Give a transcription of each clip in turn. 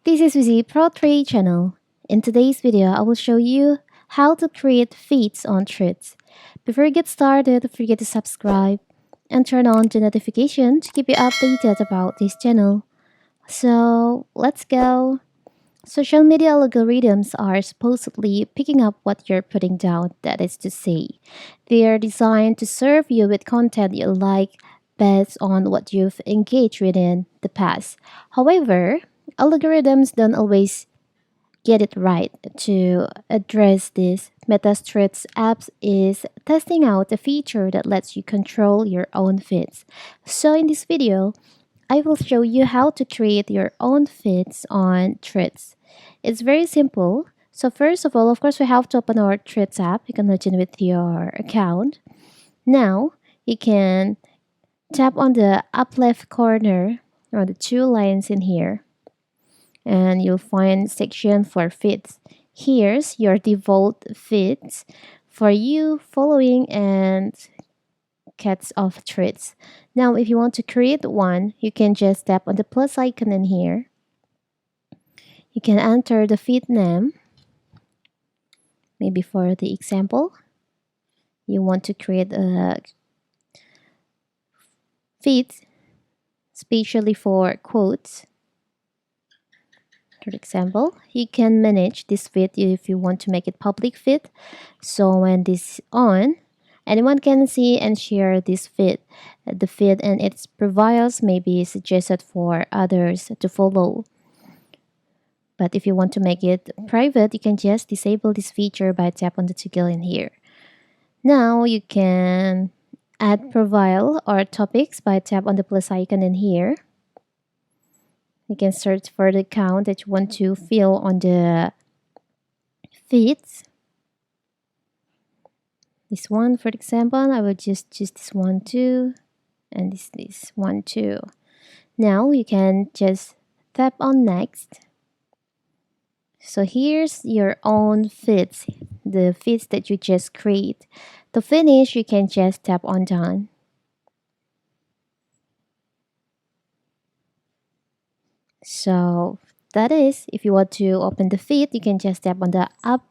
This is Vizi Pro 3 channel. In today's video, I will show you how to create feeds on threads. Before you get started, don't forget to subscribe and turn on the notification to keep you updated about this channel. So let's go. Social media algorithms are supposedly picking up what you're putting down, that is to say. They are designed to serve you with content you like based on what you've engaged with in the past. However, algorithms don't always get it right. To address this, MetaStreet's apps is testing out a feature that lets you control your own feeds. So in this video, I will show you how to create your own feeds on Threads. It's very simple. So first of all, of course, we have to open our Threads app. You can log in with your account. Now, you can tap on the up left corner or the two lines in here and you'll find section for feeds. Here's your default feeds for you following and cats of threads. Now, if you want to create one, you can just tap on the plus icon in here. You can enter the feed name. Maybe for the example, you want to create a feed especially for quotes. For example, you can manage this feed if you want to make it public feed. So when this is on, anyone can see and share this feed. The feed and its profiles may be suggested for others to follow. But if you want to make it private, you can just disable this feature by tap on the toggle in here. Now you can add profile or topics by tap on the plus icon in here. You can search for the account that you want to fill on the feeds. This one, for example, I will just choose this one too, and this one too. Now you can just tap on next. So here's your own feeds, the feeds that you just create. To finish, you can just tap on done. So that is, if you want to open the feed, you can just tap on the up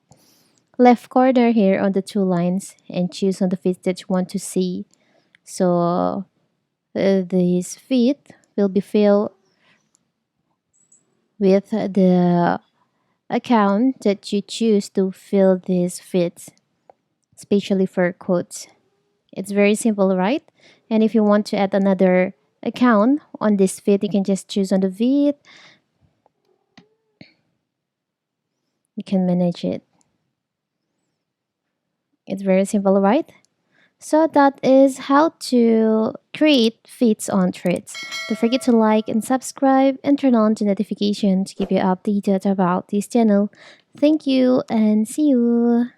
left corner here on the two lines and choose on the feed that you want to see. So this feed will be filled with the account that you choose to fill these feeds, especially for quotes. It's very simple, right? And if you want to add another account on this feed, you can just choose on the feed. You can manage it. It's very simple, right? So that is how to create feeds on Threads. Don't forget to like and subscribe and turn on the notification to keep you updated about this channel. Thank you and see you.